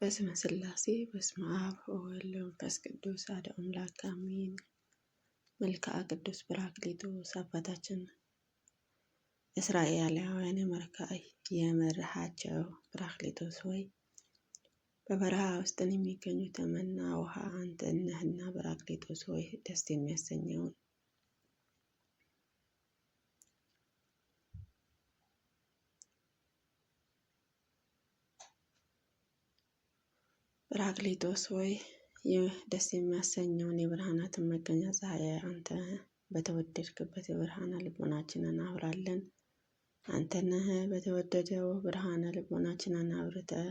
በስመ ሥላሴ በስመ አብ ወወልድ ወመንፈስ ቅዱስ አሐዱ አምላክ አሜን። መልክዓ ቅዱስ ጰራቅሊጦስ አባታችን እስራኤላውያን የመራሃቸው ጰራቅሊጦስ ሆይ በበረሃ ውስጥ የሚገኙት መና ውሃ አንተ ነህና፣ ጰራቅሊጦስ ሆይ ደስ የሚያሰኘውን ጰራቅሊጦስ ሆይ ደስ የሚያሰኘውን የብርሃናትን መገኛ ፀሐይ አንተ በተወደድክበት የብርሃነ ልቦናችንን አብራለን። አንተ ነህ በተወደደው ብርሃነ ልቦናችንን አብርተህ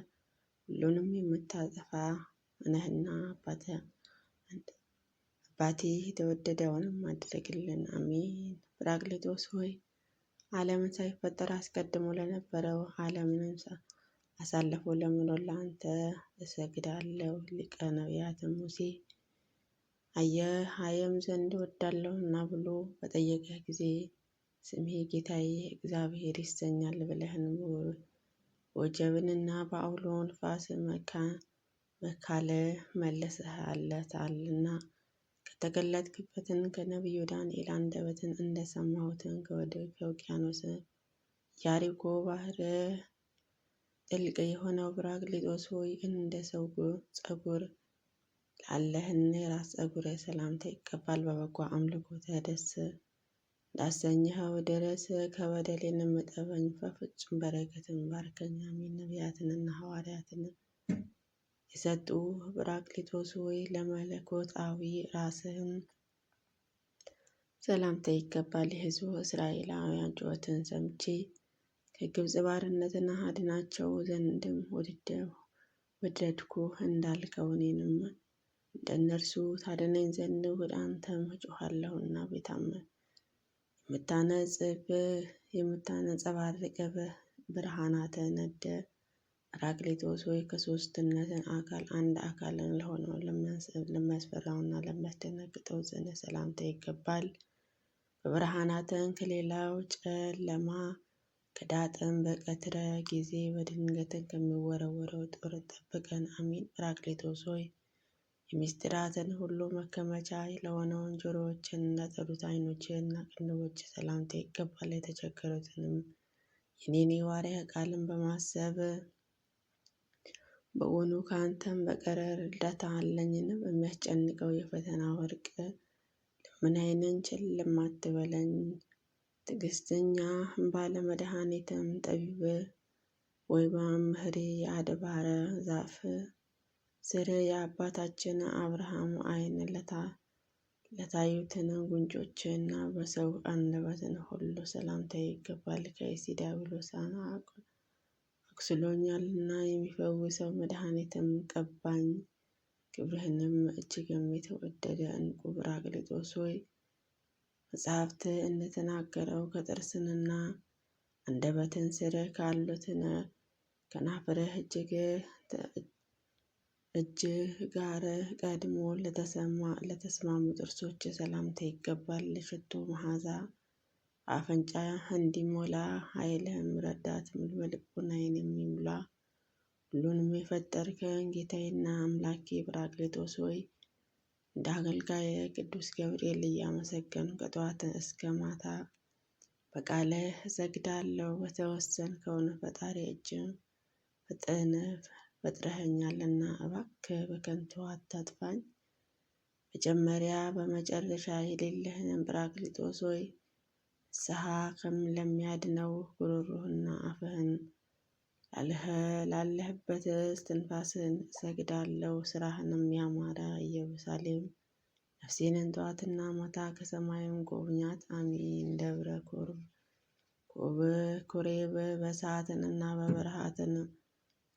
ሁሉንም የምታጠፋ ነህና አባቴ የተወደደውንም አድርግልን። አሜን። ጰራቅሊጦስ ሆይ ዓለምን ሳይፈጠር አስቀድሞ ለነበረው ዓለምንም አሳልፎ ለሚኖር ለአንተ እሰግዳለሁ። ሊቀ ነቢያት ሙሴ አየም ዘንድ እወዳለሁና ብሎ በጠየቀ ጊዜ ስሜ ጌታዬ እግዚአብሔር ይሰኛል ብለህን ወጀብንና በአውሎ ንፋስ መካለ መልሰሃለታልና ከተገለጥክበትን ከነቢዩ ዳንኤል አንደበትን እንደሰማሁትን ከውቅያኖስ ያሪኮ ባህር ጥልቅ የሆነው ጰራቅሊጦስ ሆይ እንደ ሰው ጸጉር ላለህን የራስ ጸጉር ሰላምታ ይገባል። በበጎ አምልኮትህ ደስ እንዳሰኘኸው ድረስ ከበደሌን እጠበኝ፣ በፍጹም በረከትን ባርከኝ። አሜን። ነቢያትንና ሐዋርያትን የሰጡ ጰራቅሊጦስ ሆይ ለመለኮታዊ ራስህም ሰላምታ ይገባል። የሕዝቡ እስራኤላውያን ጩኸትን ሰምቼ ከግብፅ ባርነትና አድናቸው ዘንድም ወደድኩ እንዳልከው እኔንም እንደነርሱ ታድነኝ ዘንድ ወደ አንተም እጮኻለሁና የምታነጸባርቅ ብርሃናተ ነደ ጰራቅሊጦስ ሆይ ከሦስትነትን አካል አንድ አካልን ለሆነው ለሚያስፈራውና ለሚያስደነግጠው ጽንዕ ሰላምታ ይገባል። በብርሃናትን ከሌላው ጨለማ ከዳጥን በቀትረ ጊዜ በድንገትን ከሚወረወረው ጦር ጠብቀን። አሜን። ጰራቅሊጦስ ሆይ የምስጢራትን ሁሉ መከመቻ ለሆነውን ጆሮዎችን እንዳጠሩት ዓይኖችና ቅንድቦች ሰላምታ ይገባል። የተቸገሩትንም የኔን የዋርያ ቃልን በማሰብ በውኑ ከአንተም በቀር ረዳት አለኝን? በሚያስጨንቀው የፈተና ወርቅ ልመናዬን ቸል አትበለኝ። ትዕግስተኛ ባለመድኃኒትም ጠቢብ ወይ መምህሬ የአድባረ ዛፍ ስር የአባታችን አብርሃም ዓይን ለታዩትን ጉንጮችና በሰው አንደበትን ሁሉ ሰላምታ ይገባል። ከይሲ ዲያብሎስ አቁስሎኛልና የሚፈውሰው መድኃኒትም ቀባኝ። ክብርህንም እጅግም የተወደደ ዕንቁ ጰራቅሊጦስ ሆይ መጽሐፍት እንደተናገረው ከጥርስንና አንደበትን ስር ካሉትን ከናፍርህ እጅህ ጋር ቀድሞ ለተስማሙ ጥርሶች ሰላምታ ይገባል። ለሽቱ መዓዛ አፍንጫ እንዲሞላ ኃይልህም ረዳት በልቡናዬን የሚሞላ ሁሉንም የፈጠርከን ጌታዬና አምላኬ ጰራቅሊጦስ ሆይ እንደ አገልጋይ ቅዱስ ገብርኤል እያመሰገኑ ከጠዋት እስከ ማታ በቃልህ እሰግዳለሁ። በተወሰንከውን ፈጣሪ እጅ ፈጥረኸኛልና እባክህ በከንቱ አታጥፋኝ። መጀመሪያ በመጨረሻ የሌለህን ጰራቅሊጦስ ሆይ ንስሐ ለሚያድነው ጉሮሮህና አፍህን ላለህበት እስትንፋስህን እሰግዳለሁ። ስራህንም ያማረ ኢየሩሳሌም ነፍሴንን ጠዋትና ማታ ከሰማይም ጎብኛት። አሜን። ደብረ ኮሬብ በእሳትንና በብርሃትን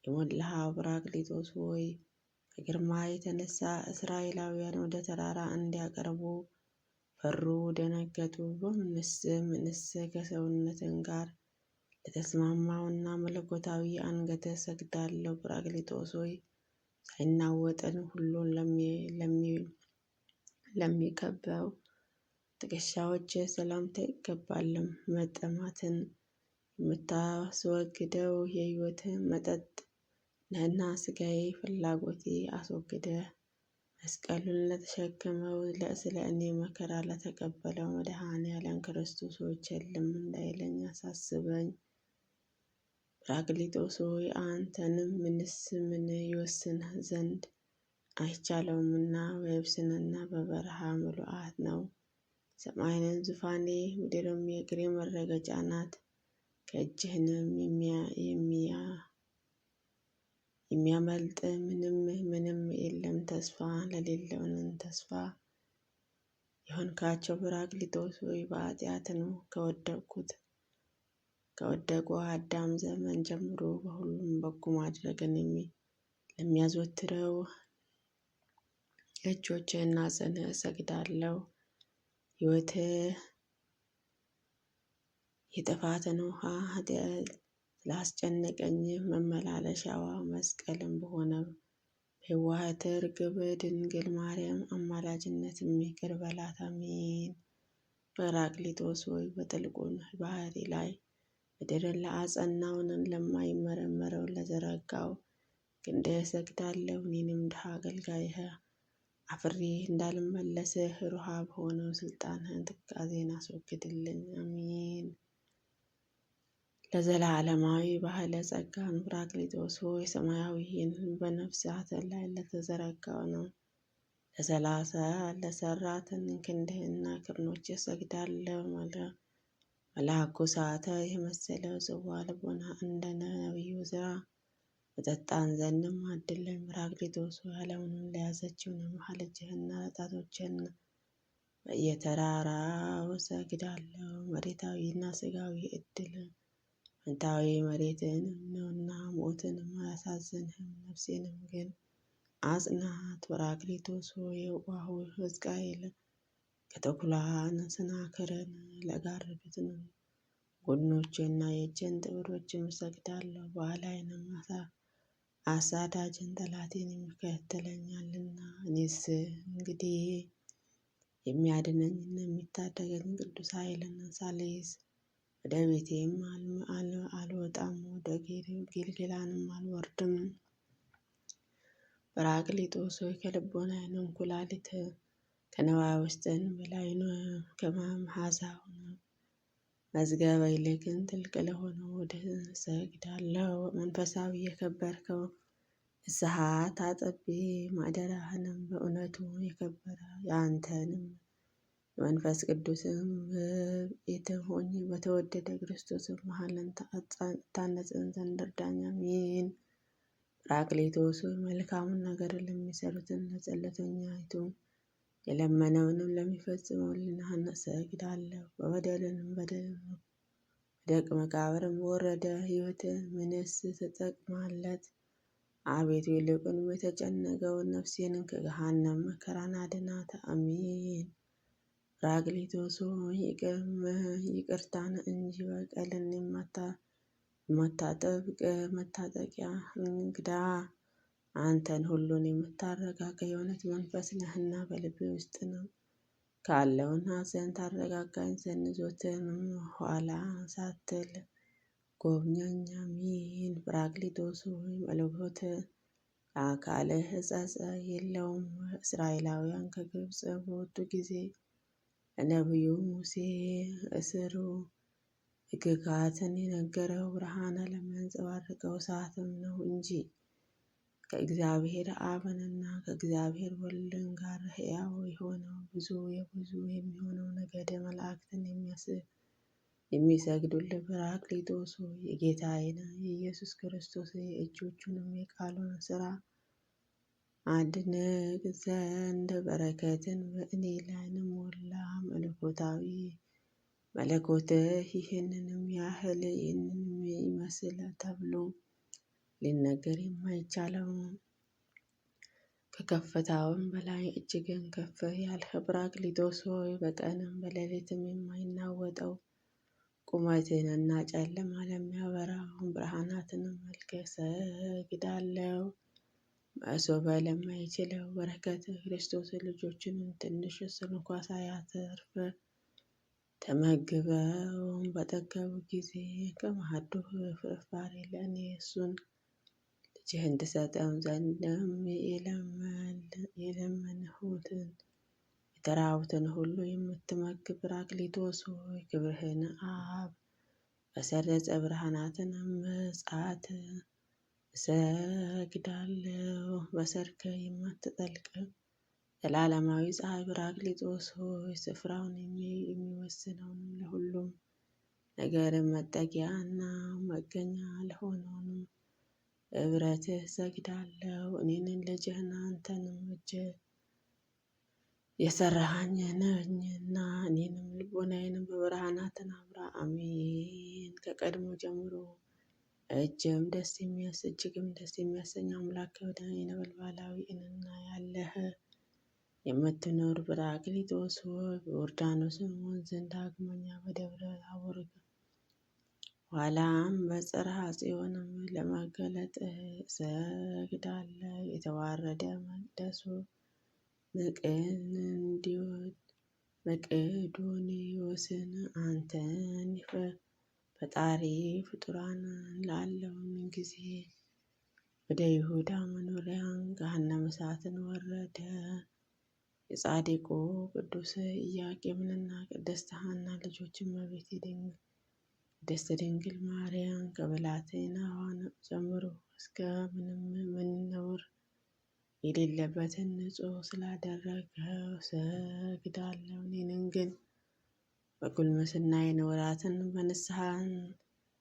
የሞላኸው ጰራቅሊጦስ ሆይ ከግርማ የተነሳ እስራኤላውያን ወደ ተራራ እንዲያቀርቡ ፈሩ፣ ደነገጡ። ምንስ ከሰውነትን ጋር ለተስማማውና መለኮታዊ አንገትህ እሰግዳለሁ። ጰራቅሊጦስ ሆይ ሳይናወጥን ሁሉን ለሚከበው ትከሻዎች ሰላምታ ይገባል። መጠማትን የምታስወግደው የሕይወት መጠጥ ነህና ሥጋዬ ፍላጎቴ አስወግደ መስቀሉን ለተሸከመው ስለ እኔ መከራ ለተቀበለው መድኃኔዓለም ክርስቶስ ሆይ ቸልም እንዳይለኝ አሳስበኝ። ጰራቅሊጦስ ሆይ አንተንም ምንስ ምን ይወስንህ ዘንድ አይቻለውምና በየብስና በበረሃ ምሉዓት ነው። ሰማይን ዙፋኔ ምድርም የእግሬ መረገጫ ናት። ከእጅህንም የሚያመልጥ ምንም የለም። ተስፋ ለሌለውንም ተስፋ የሆንካቸው ጰራቅሊጦስ ሆይ በኃጢአት ነው ከወደቁ አዳም ዘመን ጀምሮ በሁሉም በጎ ማድረግን ለሚያዘወትረው እጆችህና ጽንዕ እሰግዳለሁ። ሕይወት የጥፋትን ውሃ ስላስጨነቀኝ መመላለሻዋ መስቀልም በሆነ በየዋህት ርግብ ድንግል ማርያም አማላጅነትም ይቅር በላት አሜን። ጰራቅሊጦስ ሆይ በጥልቁን ባህሪ ላይ ምድርን ለአጸናውን ለማይመረመረው ለዘረጋው ክንድህ እሰግዳለሁ። እኔንም ድሃ አገልጋይህ አፍሬ እንዳልመለስህ ሩሃ በሆነው ስልጣንህን ትካዜን አስወግድልኝ አሜን። ለዘላለማዊ ባሕለ ጸጋን ጰራቅሊጦስ ሆይ ሰማያዊን በነፍሳት ላይ ለተዘረጋው ነው ለሰራትን ክንድህና ክርኖች እሰግዳለሁ። መልአኩ ሰዓተ የመሰለው ጽዋ ልቦና እንደ ነቢዩ ዕዝራ በጠጣን ዘንድም አድለኝ። ጰራቅሊጦስ ሆይ ዓለምን ለያዘችው መሃል እጅህና ጣቶችህን በየተራራው እሰግዳለሁ። መሬታዊና ሥጋዊ ዕድል ፈንታዬ መሬትን ነውና ሞትንም አያሳዝንህም። ነፍሴንም ግን አጽናት። ጰራቅሊጦስ ሆይ የዋሁ ሕዝቅኤል ከተኩላ ሰናክሬም ለጋረዱትን ጎኖችና የእጅን ጥፍሮችም እሰግዳለሁ። በኋላዬንም አሳዳጅን ጠላቴን ይከተለኛልና እኔስ እንግዲህ የሚያድነኝና የሚታደገኝ ቅዱስ ኃይልን ሳልይዝ ወደ ቤቴም አልወጣም፣ ወደ ጌልገላንም አልወርድም። ጰራቅሊጦስ ሆይ ከልቦናዬንም ኩላሊት ከነዋያ ውስጥን በላይን ከመዓዛው መዝገበ ይልቅን ጥልቅ ለሆነው ወደ እሰግዳለሁ። መንፈሳዊ የከበርከው ንስሐ ታጥቤ ማደሪያህንም በእውነቱ የከበረ የአንተንም የመንፈስ ቅዱስም ቤት ሆኜ በተወደደ ክርስቶስም መሃልን ታነጽን ዘንድ እርዳኝ አሜን። ጰራቅሊጦስ ሆይ መልካሙን ነገር ለሚሰሩትን ለጸሎተኛይቱ የለመነውንም ለሚፈጽመው ልናህን እሰግዳለሁ። በበደልንም ወደ መቃብርም በወረደ ሕይወት ምንስ ትጠቅማለት? አቤቱ ይልቁንም የተጨነቀውን ነፍሴንን ከገሃነም መከራን አድናት አሜን። ጰራቅሊጦስ ሆይ ይቅርታን እንጂ በቀልን የማታጠብቅ መታጠቂያ እንግዳ አንተን ሁሉን የምታረጋጋ የእውነት መንፈስ ነህና በልቤ ውስጥ ነው ካለውን ሐዘን ታረጋጋኝ ዘንድ ዘወትርም ኋላ ሳትል ጎብኘኝ አሜን። ጰራቅሊጦስ ሆይ መለኮት አካልህ ሕጸጽ የለውም። እስራኤላውያን ከግብፅ በወጡ ጊዜ ለነቢዩ ሙሴ እስሩ ሕግጋትን የነገረው ብርሃነ ለሚያንጸባርቀው እሳትም ነው እንጂ ከእግዚአብሔር አብና ከእግዚአብሔር ወልድን ጋር ሕያው የሆነው የብዙ የሚሆነው ነገደ መላእክትን የሚሰግዱልህ ጰራቅሊጦስ ሆይ የጌታዬን የኢየሱስ ክርስቶስ የእጆቹንም የቃሉን ሥራ አድንቅ ዘንድ በረከትን በእኔ ላይንም ሞላ። መለኮትህ ይህንንም ያህል ይህንንም ይመስል ተብሎ ሊነገር የማይቻለው ከከፍታውም በላይ እጅግን ከፍ ያልህ ጰራቅሊጦስ ሆይ በቀንም በሌሊትም የማይናወጠው ቁመትህንና ጨለማ ለሚያበራውን ብርሃናትንም መልክ እሰግዳለሁ። መሶበ ለማይችለው በረከት ክርስቶስ ልጆችንም ትንሽ ስንኳ ሳያተርፍ ተመግበው በጠገቡ ጊዜ ከማዕዱ ፍርፋሪ ለእኔ እሱን ልጅ እጅህን ትሰጠው ዘንድም የለመንሁትን የተራቡትን ሁሉ የምትመግብ ጰራቅሊጦስ ሆይ ክብርህን አብ በሰረጸ ብርሃናትን ምጽአት እሰግዳለሁ። በሰርከ የማትጠልቅ ዘላለማዊ ፀሐይ ጰራቅሊጦስ ሆይ ስፍራውን የሚወስነውን ለሁሉም ነገር መጠጊያና መገኛ ለሆነውን እብረትህ እሰግዳለሁ። እኔንን ልጅህን አንተንም እጅ የሰራኸኝ ነኝና እኔንም ልቦናዬንም በብርሃናትን አብራ። አሜን። ከቀድሞ ጀምሮ እጅግም ደስ የሚያሰኝ አምላክ ወደ ነበልባላዊ እና ያለህ የምትኖር ጰራቅሊጦስ ሆይ በዮርዳኖስ ወንዝን ዳግመኛ በደብረ ታቦር ኋላም በጽርሐ ጽዮንም ለመገለጥ እሰግዳለሁ። የተዋረደ መቅደሱ መቄዶንዮስን አንተን ፈጣሪ ፍጡራን ላለውን ጊዜ ወደ ይሁዳ መኖሪያን ገሃነመ እሳትን ወረደ። የጻድቁ ቅዱስ ኢያቄምንና ቅድስት ሐና ልጆች እመቤቴ ቅድስት ድንግል ማርያም ከብላቴናዋ ጀምሮ እስከ ምንም ነውር የሌለበትን ንጹሕ ስላደረገው እሰግዳለሁ። እኔን ግን በጉልምስናዬ ወራትን በንስሐን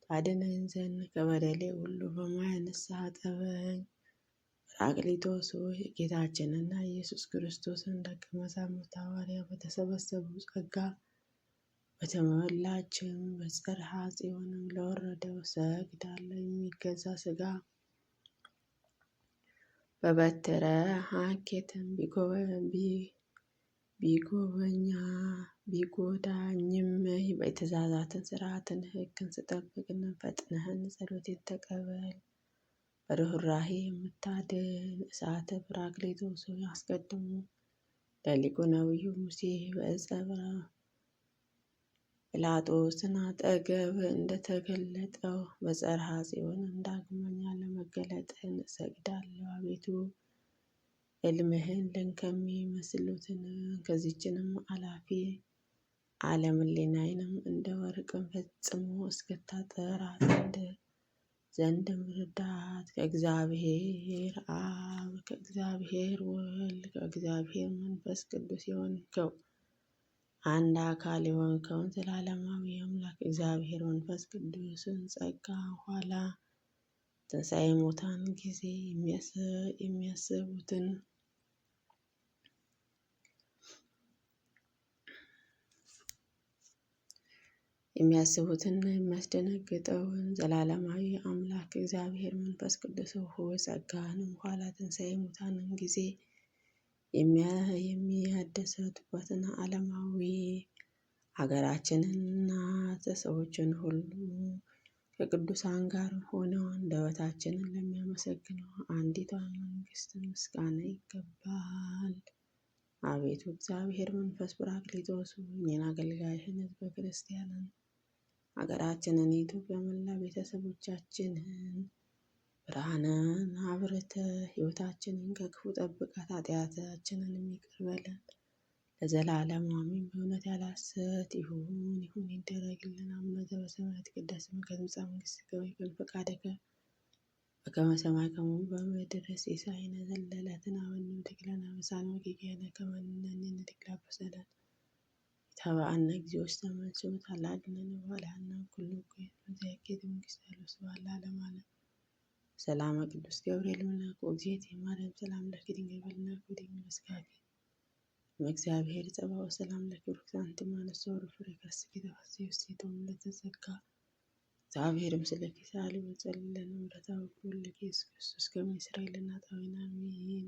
ታድነኝ ዘንድ ከበደሌ ሁሉ በማየ ንስሐ ጠበኝ። ጰራቅሊጦስ ሆይ የጌታችንና ኢየሱስ ክርስቶስን ደቀ መዛሙርት ሐዋርያት በተሰበሰቡ ጸጋ በተሞላችም በጽርሐ ጽዮንም ለወረደው እሰግዳለሁ። የሚገዛ ሥጋ በበትረ ሀኬትም ቢጎዳኝም የትእዛዛትን ሥርዓትን ሕግን ስጠብቅን ፈጥነህን ጸሎቴን ተቀበል። በርኅራኄ የምታድን እሳተ ጰራቅሊጦስ ሆይ አስቀድሞ ለሊቁ ነቢዩ ሙሴ በዕፀ ጲላጦስን አጠገብ እንደተገለጠው በጽርሐ ጽዮንም ዳግመኛ ለመገለጥህን እሰግዳለሁ። አቤቱ ሕልምህን ከሚመስሉትን ከዚችንም አላፊ ዓለም ሕሊናዬንም እንደ ወርቅም ፈጽሞ እስክታጠራት ዘንድም ርዳት። ከእግዚአብሔር አብ ከእግዚአብሔር ወልድ ከእግዚአብሔር መንፈስ ቅዱስ የሆንከው አንድ አካል የሆንከውን ዘላለማዊ አምላክ እግዚአብሔር መንፈስ ቅዱስን ጸጋ ኋላ ትንሣኤ ሙታን ጊዜ የሚያስቡትን የሚያስደነግጠውን ዘላለማዊ አምላክ እግዚአብሔር መንፈስ ቅዱስ ሆይ ጸጋህንም ኋላ ትንሣኤ ሙታንን ጊዜ የሚያደሰቱበትን ዓለማዊ ሀገራችንንና ሰዎችን ሁሉ ከቅዱሳን ጋር ሆነው አንደበታችንን ለሚያመሰግነው አንዲቷን መንግሥት ምስጋና ይገባል። አቤቱ እግዚአብሔር መንፈስ ጰራቅሊጦስ እኔን አገልጋይህን ሕዝበ ክርስቲያንን ሀገራችንን ኢትዮጵያ መላ ቤተሰቦቻችንን ብርሃንን አብርተህ ሕይወታችንን ከክፉ ጠብቃት፣ ኃጢአታችንን ይቅር በለን ለዘላለሙ አሜን። በእውነት ያለ ሐሰት ይሁን ይደረግልን። አቡነ ዘበሰማያት ይትቀደስ ስምከ ትምጻእ መንግሥትከ ወይኩን ፈቃድከ በከመ በሰማይ ከማሁ በምድር ሲሳየነ ዘለለዕለትነ ሀበነ ወኅድግ ለነ አበሳነ ወጌጋየነ ከመ ንሕነኒ ንኅድግ ለአበሳነ ኢታብአነ እግዚኦ ውስተ መንሱት አላድኅነነ ወባልሐነ ኩሉ እኩይ በዚአኬት መንግሥት ያለው ስብሐት ለዓለመ ዓለም። ሰላም ቅዱስ ገብርኤል መልአኩ እግዝእትየ ማርያም ሰላም ለኪ ድንግል በሊናኪ ወድንግል በሥጋኪ እግዚአብሔር ጸባኦት ሰላም ለኪ ብሩክት አንቲ እምአንስቶ ፍሬ ከርሥኪ ተፈሥሒ ፍሥሕት ለተጸጋ እግዚአብሔር ምስለኪ ሰአሊ ወጸልይ ለነ ምሕረተ ወኩሉ ኢየሱስ ክርስቶስ ከመ ይሥረይ ለነ ኃጣውኢነ አሜን።